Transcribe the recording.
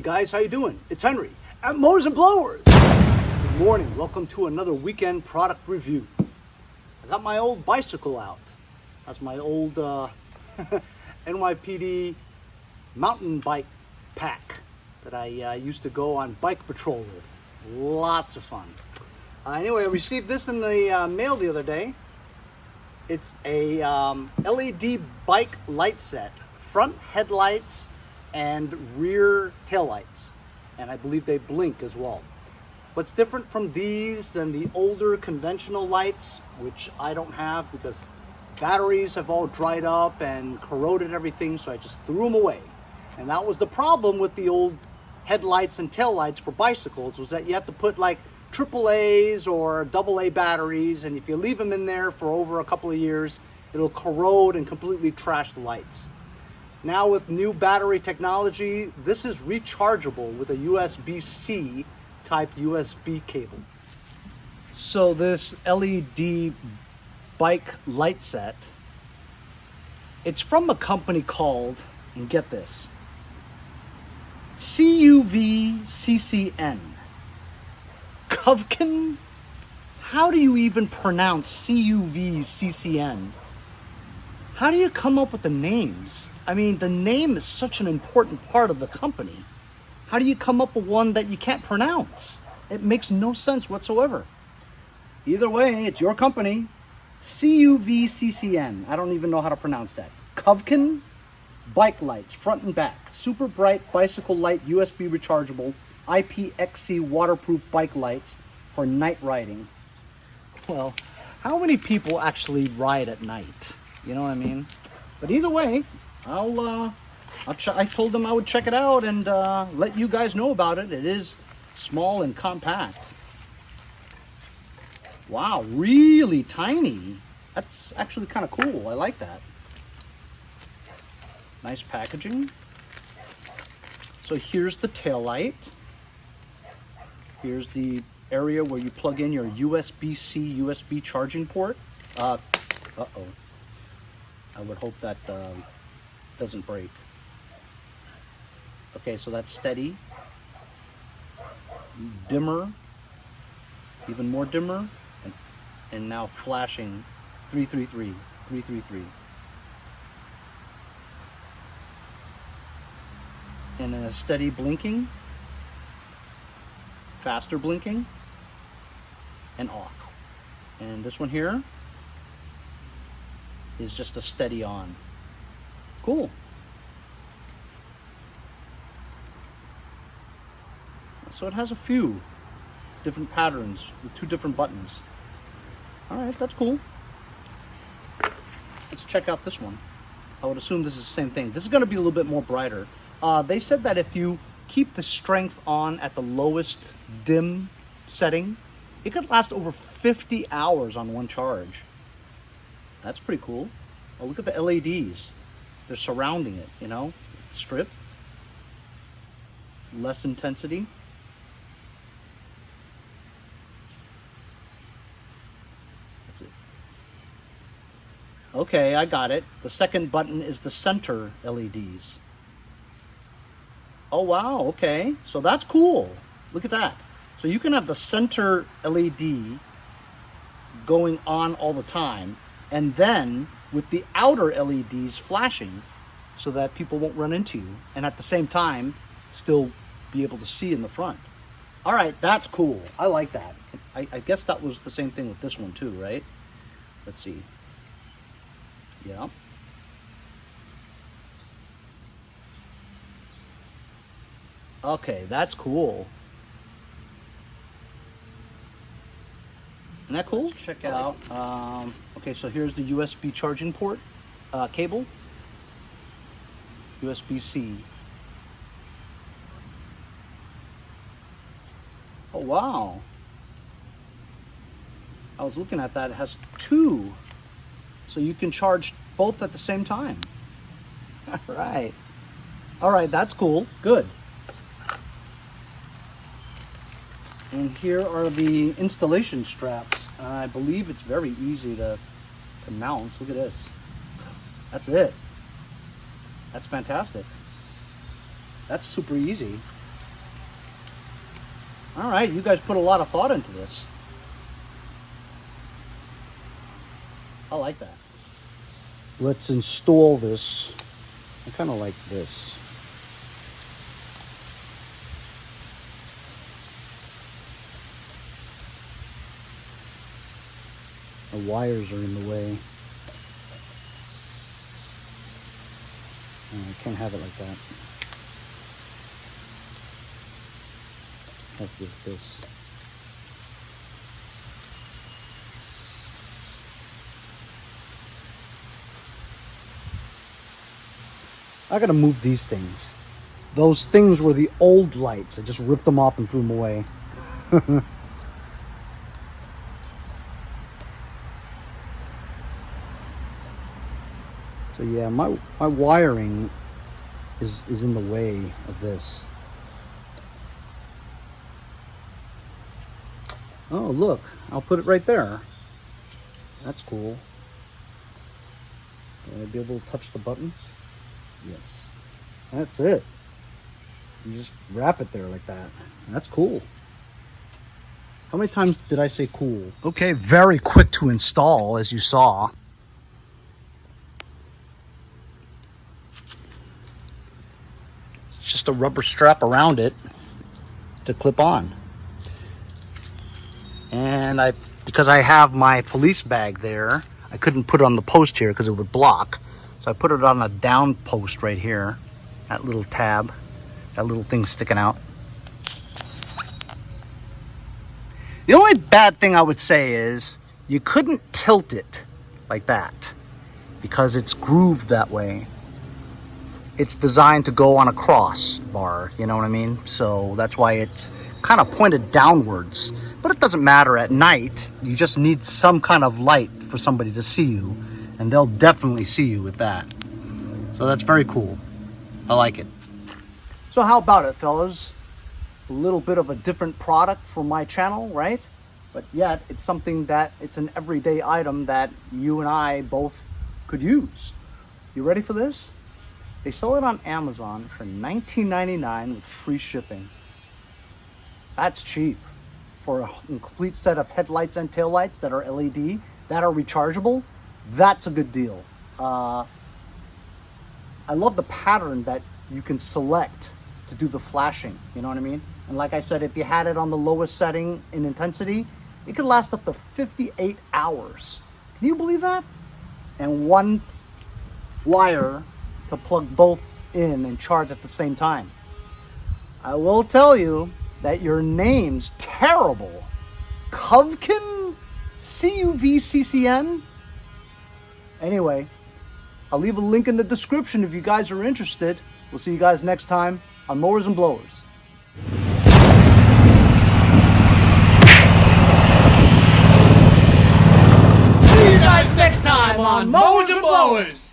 guys, how you doing? It's Henry at Mowers and Blowers. Good morning. Welcome to another weekend product review. I got my old bicycle out. That's my old NYPD mountain bike pack that I used to go on bike patrol with. Lots of fun. Anyway, I received this in the mail the other day. It's a LED bike light set, front headlights and rear taillights, and I believe they blink as well. What's different from these than the older conventional lights, which I don't have because batteries have all dried up and corroded everything, so I just threw them away. And that was the problem with the old headlights and taillights for bicycles, was that you have to put like AAA's or AA batteries, and if you leave them in there for over a couple of years, it'll corrode and completely trash the lights. Now with new battery technology, this is rechargeable with a USB-C type USB cable. So this LED bike light set, it's from a company called, and get this, Cuvccn. Cuvccn? How do you even pronounce Cuvccn? How do you come up with the names? I mean, the name is such an important part of the company. How do you come up with one that you can't pronounce? It makes no sense whatsoever. Either way, it's your company. Cuvccn. I don't even know how to pronounce that. Cuvccn bike lights, front and back. Super bright bicycle light, USB rechargeable, IPX6 waterproof bike lights for night riding. Well, how many people actually ride at night? You know what I mean? But either way, I told them I would check it out and let you guys know about it. It is small and compact. Wow, really tiny. That's actually kind of cool. I like that. Nice packaging. So here's the tail light. Here's the area where you plug in your USB-C USB charging port. Uh-oh. I would hope that doesn't break. Okay, so that's steady. Dimmer. Even more dimmer. And now flashing 333. 333. And then a steady blinking. Faster blinking. And off. And this one here is just a steady on. Cool. So it has a few different patterns with 2 different buttons. All right, that's cool. Let's check out this one. I would assume this is the same thing. This is going to be a little bit more brighter. They said that if you keep the strength on at the lowest dim setting, it could last over 50 hours on one charge. That's pretty cool. Oh, look at the LEDs. They're surrounding it, you know? Strip. Less intensity. That's it. Okay, I got it. The second button is the center LEDs. Oh, wow, okay. So that's cool. Look at that. So you can have the center LED going on all the time, and then with the outer LEDs flashing so that people won't run into you, and at the same time still be able to see in the front. All right, that's cool. I like that. I guess that was the same thing with this one too, right? Let's see. Yeah. Okay, that's cool. Isn't that cool? Let's check out. Okay, so here's the USB charging port cable. USB-C. Oh, wow. I was looking at that. It has 2. So you can charge both at the same time. All right. All right, that's cool. Good. And here are the installation straps. I believe it's very easy to mount. Look at this. That's it. That's fantastic. That's super easy. All right, you guys put a lot of thought into this. I like that. Let's install this. I kind of like this. The wires are in the way. I can't have it like that. Have to do this. I gotta move these things. Those things were the old lights. I just ripped them off and threw them away. So yeah, my wiring is in the way of this. Oh look, I'll put it right there. That's cool. Will I be able to touch the buttons? Yes. That's it. You just wrap it there like that. That's cool. How many times did I say cool? Okay, very quick to install, as you saw. It's just a rubber strap around it to clip on. And because I have my police bag there, I couldn't put it on the post here because it would block. So I put it on a down post right here. That little tab, that little thing sticking out. The only bad thing I would say is you couldn't tilt it like that because it's grooved that way. It's designed to go on a cross bar, you know what I mean? So that's why it's kind of pointed downwards. But it doesn't matter at night. You just need some kind of light for somebody to see you, and they'll definitely see you with that. So that's very cool. I like it. So how about it, fellas? A little bit of a different product for my channel, right? But yet it's something that it's an everyday item that you and I both could use. You ready for this? They sell it on Amazon for $19.99 with free shipping. That's cheap for a complete set of headlights and taillights that are LED, that are rechargeable. That's a good deal. I love the pattern that you can select to do the flashing, you know what I mean? And like I said, if you had it on the lowest setting in intensity, it could last up to 58 hours. Can you believe that? And one wire to plug both in and charge at the same time. I will tell you that your name's terrible. Cuvccn? Cuvccn? Anyway, I'll leave a link in the description if you guys are interested. We'll see you guys next time on Mowers and Blowers. See you guys next time on Mowers and Blowers.